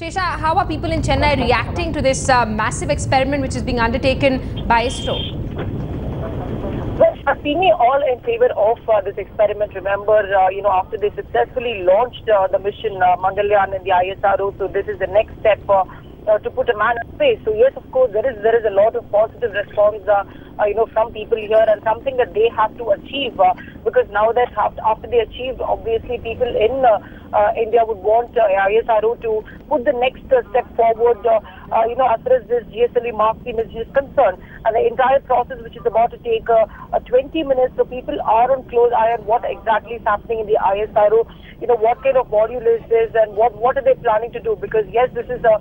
Shesha, how are people in Chennai reacting to this massive experiment which is being undertaken by ISRO? Well, Simi, all in favor of this experiment. Remember, after they successfully launched the mission Mangalyaan in the ISRO, so this is the next step to put a man in space. So yes, of course, there is a lot of positive response, from people here, and something that they have to achieve because now that after they achieved, obviously people in India would want ISRO to put the next step forward. As far as this GSLV Mark-III mission is concerned, and the entire process, which is about to take 20 minutes, so people are on close eye on what exactly is happening in the ISRO. What kind of module is this, and what are they planning to do? Because yes, this is a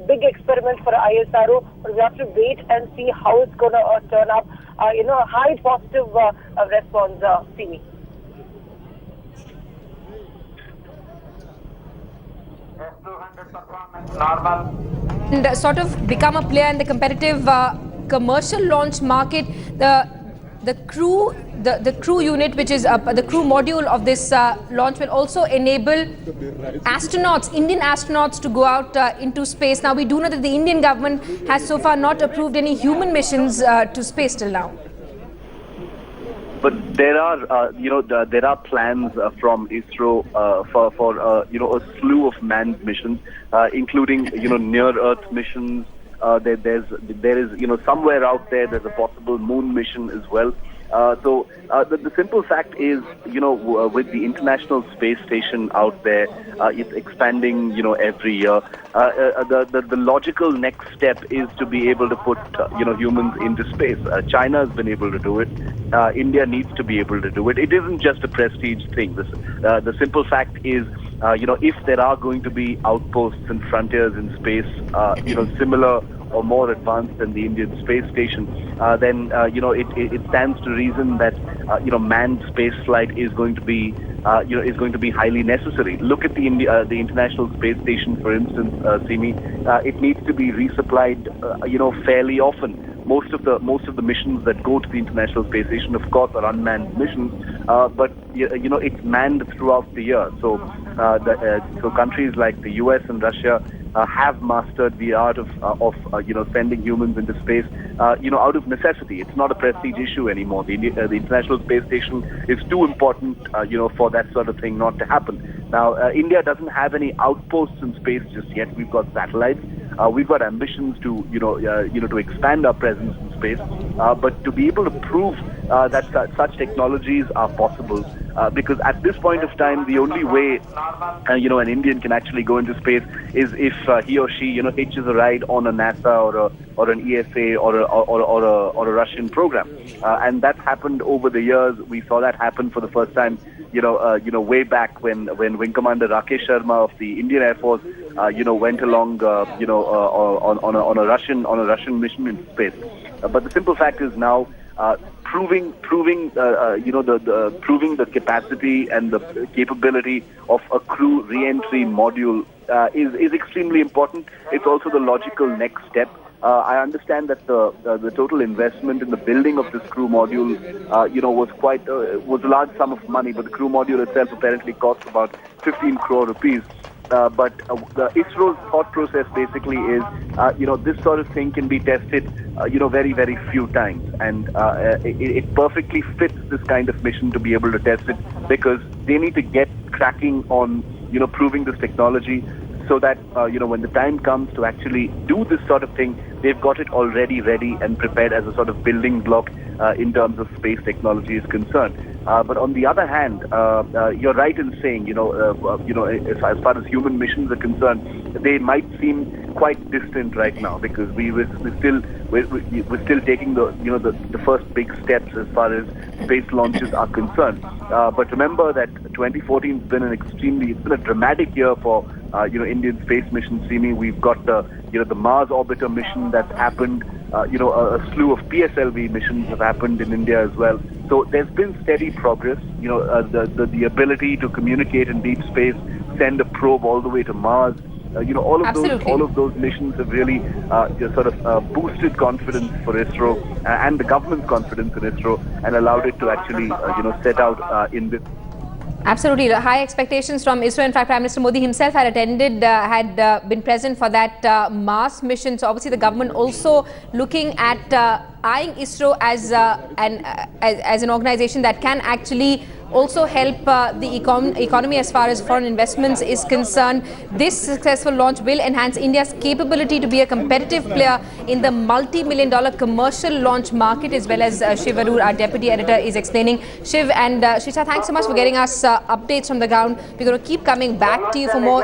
big experiment for ISRO, but we have to wait and see how it's going to turn up. A high positive response, Simi. And sort of become a player in the competitive commercial launch market. The crew unit, which is the crew module of this launch, will also enable Indian astronauts to go out into space. Now, we do know that the Indian government has so far not approved any human missions to space till now. But there are, there are plans from ISRO for a slew of manned missions, including, near-Earth missions. There is, somewhere out there's a possible moon mission as well. So the simple fact is, with the International Space Station out there, it's expanding, every year. The logical next step is to be able to put, humans into space. China has been able to do it. India needs to be able to do it. It isn't just a prestige thing. The simple fact is, if there are going to be outposts and frontiers in space, similar or more advanced than the Indian space station, then it stands to reason that manned space flight is going to be highly necessary. Look at the International Space Station, for instance, Simi. It needs to be resupplied, fairly often. Most of the missions that go to the International Space Station, of course, are unmanned missions, but it's manned throughout the year. So countries like the US and Russia have mastered the art of sending humans into space, out of necessity. It's not a prestige issue anymore. The International Space Station is too important, for that sort of thing not to happen. Now, India doesn't have any outposts in space just yet. We've got satellites. We've got ambitions to, to expand our presence in space, but to be able to prove that such technologies are possible. Because at this point of time, the only way, an Indian can actually go into space is if he or she, hitches a ride on a NASA or an ESA or a Russian program, and that's happened over the years. We saw that happen for the first time, way back when Wing Commander Rakesh Sharma of the Indian Air Force, went along, on a Russian mission into space. But the simple fact is now, proving the capacity and the capability of a crew re-entry module is extremely important. It's also the logical next step. I understand that the total investment in the building of this crew module, was a large sum of money, but the crew module itself apparently cost about 15 crore rupees. But the ISRO's thought process basically is, this sort of thing can be tested, very, very few times. And it perfectly fits this kind of mission to be able to test it, because they need to get cracking on, proving this technology so that, when the time comes to actually do this sort of thing, they've got it already ready and prepared as a sort of building block in terms of space technology is concerned. But on the other hand, you're right in saying, as far as human missions are concerned, they might seem quite distant right now, because we're still taking the first big steps as far as space launches are concerned. But remember that 2014 has been a dramatic year for Indian space missions. Simi, we've got the Mars orbiter mission that's happened. A slew of PSLV missions have happened in India as well. So there's been steady progress. The ability to communicate in deep space, send a probe all the way to Mars. All of those missions have really boosted confidence for ISRO and the government's confidence in ISRO, and allowed it to actually set out in this. Absolutely. High expectations from ISRO. In fact, Prime Minister Modi himself had attended, been present for that Mars mission. So obviously the government also looking at eyeing ISRO as as an organization that can actually also help the economy as far as foreign investments is concerned. This successful launch will enhance India's capability to be a competitive player in the multi-million-dollar commercial launch market, as well as Shiv Arur, our deputy editor, is explaining. Shiv and Shisha, thanks so much for getting us updates from the ground. We're going to keep coming back to you for more